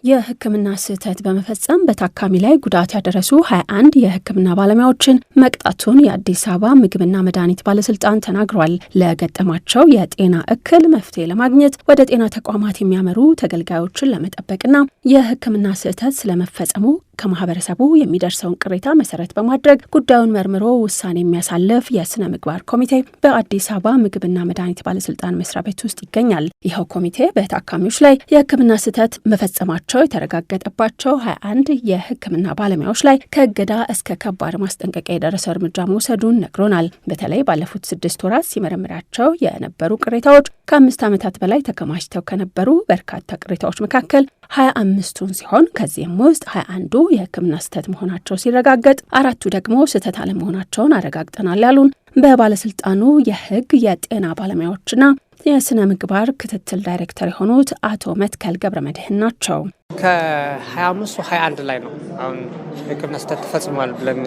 የሕክምና ስህተት በመፈጸም በታካሚ ላይ ጉዳት ያደረሱ 21 የሕክምና ባለሙያዎችን መቅጣቱን የአዲስ አበባ ምግብና መድኃኒት ባለስልጣን ተናግሯል። ለገጠማቸው የጤና እክል መፍትሄ ለማግኘት ወደ ጤና ተቋማት የሚያመሩ ተገልጋዮችን ለመጠበቅና የሕክምና ስህተት ስለመፈጸሙ ከማህበረሰቡ የሚደርሰውን ቅሬታ መሰረት በማድረግ ጉዳዩን መርምሮ ውሳኔ የሚያሳልፍ የስነ ምግባር ኮሚቴ በአዲስ አበባ ምግብና መድኃኒት ባለስልጣን መስሪያ ቤት ውስጥ ይገኛል። ይኸው ኮሚቴ በታካሚዎች ላይ የሕክምና ስህተት መፈጸማቸው የተረጋገጠባቸው 21 የሕክምና ባለሙያዎች ላይ ከእገዳ እስከ ከባድ ማስጠንቀቂያ የደረሰ እርምጃ መውሰዱን ነግሮናል። በተለይ ባለፉት 6 ወራት ሲመረምራቸው የነበሩ ቅሬታዎች ከ5 ዓመታት በላይ ተከማችተው ከነበሩ በርካታ ቅሬታዎች መካከል 25ቱን ሲሆን ከዚህም ውስጥ 21ዱ የሕክምና ስህተት መሆናቸው ሲረጋገጥ 4ቱ ደግሞ ስህተት አለመሆናቸውን አረጋግጠናል ያሉን በባለስልጣኑ የሕግ የጤና ባለሙያዎችና የስነ ምግባር ክትትል ዳይሬክተር የሆኑት አቶ መትከል ገብረመድህን ናቸው። ከ25 21 ላይ ነው አሁን የሕክምና ስህተት ተፈጽሟል ብለን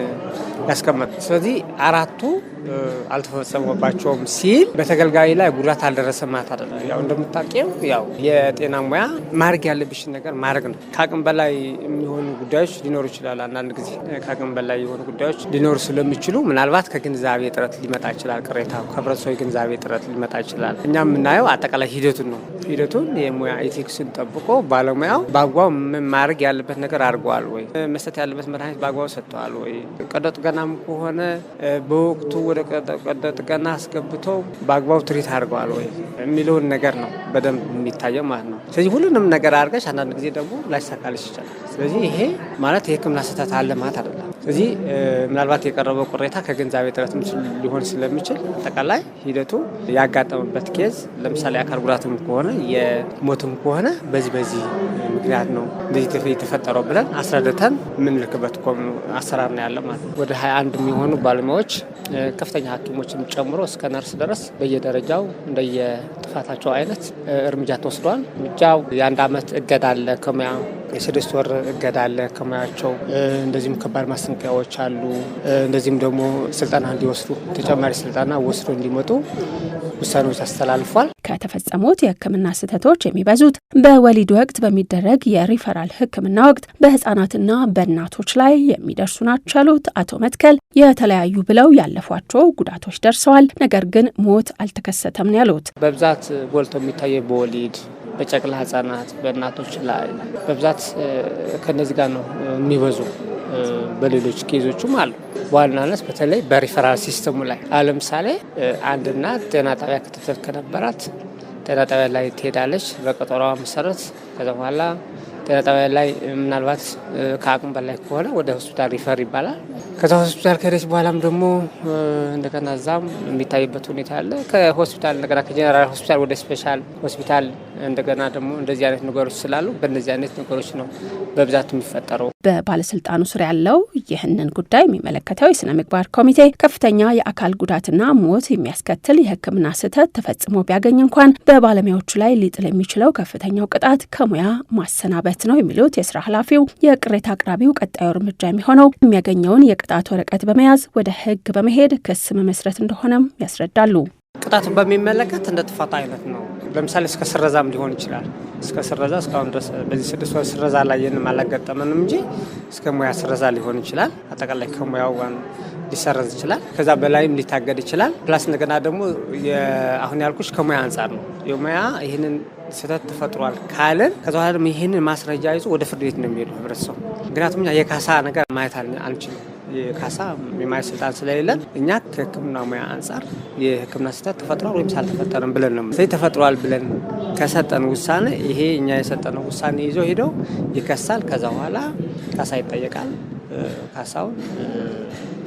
ያስቀመጥ። ስለዚህ 4ቱ አልተፈጸመባቸውም ሲል በተገልጋይ ላይ ጉዳት አልደረሰም ማለት አይደለም። ያው እንደምታውቂው ያው የጤና ሙያ ማድረግ ያለብሽን ነገር ማድረግ ነው። ከአቅም በላይ የሚሆኑ ጉዳዮች ሊኖሩ ይችላል። አንዳንድ ጊዜ ከአቅም በላይ የሆኑ ጉዳዮች ሊኖሩ ስለሚችሉ ምናልባት ከግንዛቤ እጥረት ሊመጣ ይችላል። ቅሬታው ከህብረተሰቡ ግንዛቤ እጥረት ሊመጣ ይችላል። እኛ የምናየው አጠቃላይ ሂደቱን ነው። ሂደቱን የሙያ ኤቲክስን ጠብቆ ባለሙያው በአግባቡ ማድረግ ያለበት ነገር አድርገዋል ወይ፣ መስጠት ያለበት መድኃኒት በአግባቡ ሰጥተዋል ወይ፣ ቀዶ ጥገናም ከሆነ በወቅቱ ወደ ቀዶ ጥገና አስገብተው በአግባቡ ትሪት አድርገዋል ወይ የሚለውን ነገር ነው በደንብ የሚታየው ማለት ነው። ስለዚህ ሁሉንም ነገር አድርገሽ አንዳንድ ጊዜ ደግሞ ላይሳካልሽ ይችላል። ስለዚህ ይሄ ማለት የሕክምና ስህተት አለ ማለት አይደለም። ስለዚህ ምናልባት የቀረበው ቅሬታ ከግንዛቤ እጥረት ሊሆን ስለሚችል አጠቃላይ ሂደቱ ያጋጠመበት ኬዝ ለምሳሌ አካል ጉዳትም ከሆነ የሞትም ከሆነ በዚህ ምክንያት ነው እንደዚህ የተፈጠረው ብለን አስረድተን የምንልክበት አሰራር ነው ያለ ማለት ነው። ወደ 21 የሚሆኑ ባለሙያዎች ከፍተኛ ሐኪሞችን ጨምሮ እስከ ነርስ ድረስ በየደረጃው እንደየጥፋታቸው አይነት እርምጃ ተወስዷል። እርምጃው የ1 ዓመት እገዳ አለ ከሙያ፣ የ6 ወር እገዳ አለ ከሙያቸው። እንደዚህም ከባድ ማስጠንቀቂያዎች አሉ። እንደዚህም ደግሞ ስልጠና እንዲወስዱ ተጨማሪ ስልጠና ወስዶ እንዲመጡ ውሳኔዎች አስተላልፏል። ከተፈጸሙት የሕክምና ስህተቶች የሚበዙት በወሊድ ወቅት በሚደረግ የሪፈራል ሕክምና ወቅት በህፃናትና በእናቶች ላይ የሚደርሱ ናቸው ያሉት አቶ መትከል የተለያዩ ብለው ያለፏቸው ጉዳቶች ደርሰዋል፣ ነገር ግን ሞት አልተከሰተም ነው ያሉት። በብዛት ጎልቶ የሚታየው በወሊድ በጨቅላ ህጻናት በእናቶች ላይ በብዛት ከነዚህ ጋር ነው የሚበዙ። በሌሎች ኬዞችም አሉ። በዋናነት በተለይ በሪፈራል ሲስተሙ ላይ ለምሳሌ አንድ እናት ጤና ጣቢያ ክትትል ከነበራት ጤና ጣቢያ ላይ ትሄዳለች በቀጠሮዋ መሰረት። ከዛ በኋላ ጤና ጣቢያ ላይ ምናልባት ከአቅም በላይ ከሆነ ወደ ሆስፒታል ሪፈር ይባላል። ከዛ ሆስፒታል ከሄደች በኋላም ደግሞ እንደገና እዛም የሚታይበት ሁኔታ አለ። ከሆስፒታል እንደገና ከጀነራል ሆስፒታል ወደ ስፔሻል ሆስፒታል እንደገና ደግሞ እንደዚህ አይነት ነገሮች ስላሉ በእነዚህ አይነት ነገሮች ነው በብዛት የሚፈጠረው። በባለስልጣኑ ስር ያለው ይህንን ጉዳይ የሚመለከተው የስነ ምግባር ኮሚቴ ከፍተኛ የአካል ጉዳትና ሞት የሚያስከትል የሕክምና ስህተት ተፈጽሞ ቢያገኝ እንኳን በባለሙያዎቹ ላይ ሊጥል የሚችለው ከፍተኛው ቅጣት ከሙያ ማሰናበት ነው የሚሉት የስራ ኃላፊው፣ የቅሬታ አቅራቢው ቀጣዩ እርምጃ የሚሆነው የሚያገኘውን የቅጣት ወረቀት በመያዝ ወደ ሕግ በመሄድ ክስ መመስረት እንደሆነም ያስረዳሉ። ቅጣቱን በሚመለከት እንደ ጥፋት አይነት ነው። ለምሳሌ እስከ ስረዛም ሊሆን ይችላል። እስከ ስረዛ እስካሁን ድረስ በዚህ 6 ወር ስረዛ ላይ ይህንም አላጋጠመንም እንጂ እስከ ሙያ ስረዛ ሊሆን ይችላል። አጠቃላይ ከሙያው ሊሰረዝ ይችላል። ከዛ በላይም ሊታገድ ይችላል። ፕላስ እንደገና ደግሞ አሁን ያልኩሽ ከሙያ አንጻር ነው። የሙያ ይህንን ስህተት ተፈጥሯል ካለን ከዛ በኋላ ደግሞ ይህንን ማስረጃ ይዞ ወደ ፍርድ ቤት ነው የሚሄዱ ህብረተሰቡ። ምክንያቱም የካሳ ነገር ማየት አንችልም። የካሳ የማየት ስልጣን ስለሌለን እኛ ከሕክምና ሙያ አንጻር የሕክምና ስህተት ተፈጥሯል ወይም ሳልተፈጠረም ብለን ነው። ስለዚህ ተፈጥሯል ብለን ከሰጠን ውሳኔ ይሄ እኛ የሰጠነው ውሳኔ ይዞ ሄደው ይከሳል። ከዛ በኋላ ካሳ ይጠየቃል። ካሳውን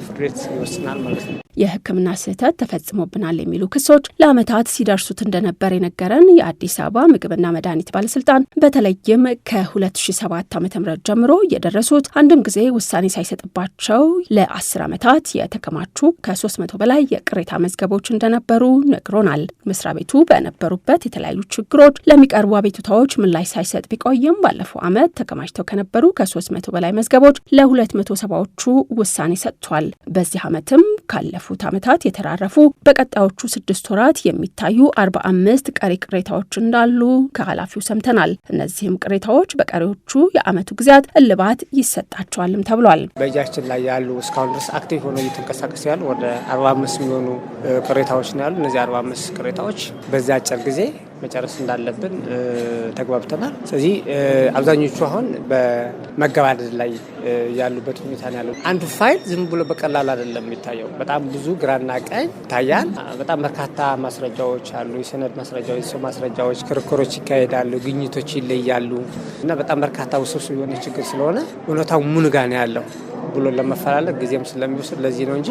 ፍርድ ቤት ይወስናል ማለት ነው። የሕክምና ስህተት ተፈጽሞብናል የሚሉ ክሶች ለዓመታት ሲደርሱት እንደነበር የነገረን የአዲስ አበባ ምግብና መድኃኒት ባለስልጣን በተለይም ከ2007 ዓ.ም ጀምሮ የደረሱት አንድም ጊዜ ውሳኔ ሳይሰጥባቸው ለ10 ዓመታት የተከማቹ ከ300 በላይ የቅሬታ መዝገቦች እንደነበሩ ነግሮናል። መስሪያ ቤቱ በነበሩበት የተለያዩ ችግሮች ለሚቀርቡ አቤቱታዎች ምላሽ ሳይሰጥ ቢቆይም ባለፈው ዓመት ተከማችተው ከነበሩ ከ300 በላይ መዝገቦች ለ270ዎቹ ውሳኔ ሰጥቷል። በዚህ ዓመትም ካለፉት ዓመታት የተራረፉ በቀጣዮቹ 6 ወራት የሚታዩ 45 ቀሪ ቅሬታዎች እንዳሉ ከኃላፊው ሰምተናል። እነዚህም ቅሬታዎች በቀሪዎቹ የዓመቱ ጊዜያት እልባት ይሰጣቸዋልም ተብሏል። በእጃችን ላይ ያሉ እስካሁን ድረስ አክቲቭ ሆነው እየተንቀሳቀሱ ያሉ ወደ 45 የሚሆኑ ቅሬታዎች ነው ያሉ። እነዚህ 45 ቅሬታዎች በዚህ አጭር ጊዜ መጨረስ እንዳለብን ተግባብተናል። ስለዚህ አብዛኞቹ አሁን በመገባደድ ላይ ያሉበት ሁኔታ ነው ያለው። አንዱ ፋይል ዝም ብሎ በቀላል አይደለም የሚታየው። በጣም ብዙ ግራና ቀኝ ይታያል። በጣም በርካታ ማስረጃዎች አሉ። የሰነድ ማስረጃዎች፣ የሰው ማስረጃዎች፣ ክርክሮች ይካሄዳሉ፣ ግኝቶች ይለያሉ እና በጣም በርካታ ውስብስብ የሆነ ችግር ስለሆነ እውነታው ምን ጋር ነው ያለው ብሎ ለመፈላለግ ጊዜም ስለሚወስድ ለዚህ ነው እንጂ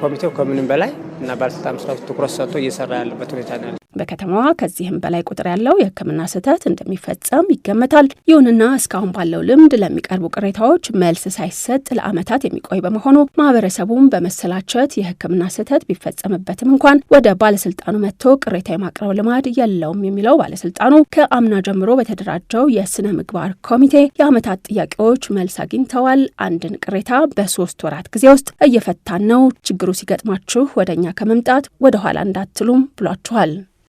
ኮሚቴው ከምንም በላይ እና ባለስልጣን መስራቱ ትኩረት ሰጥቶ እየሰራ ያለበት ሁኔታ ነው ያለው። በከተማዋ ከዚህም በላይ ቁጥር ያለው የሕክምና ስህተት እንደሚፈጸም ይገመታል። ይሁንና እስካሁን ባለው ልምድ ለሚቀርቡ ቅሬታዎች መልስ ሳይሰጥ ለዓመታት የሚቆይ በመሆኑ ማህበረሰቡም በመሰላቸት የሕክምና ስህተት ቢፈጸምበትም እንኳን ወደ ባለስልጣኑ መጥቶ ቅሬታ የማቅረብ ልማድ የለውም የሚለው ባለስልጣኑ ከአምና ጀምሮ በተደራጀው የስነ ምግባር ኮሚቴ የዓመታት ጥያቄዎች መልስ አግኝተዋል። አንድን ቅሬታ በ3 ወራት ጊዜ ውስጥ እየፈታን ነው፣ ችግሩ ሲገጥማችሁ ወደኛ ከመምጣት ወደ ኋላ እንዳትሉም ብሏችኋል።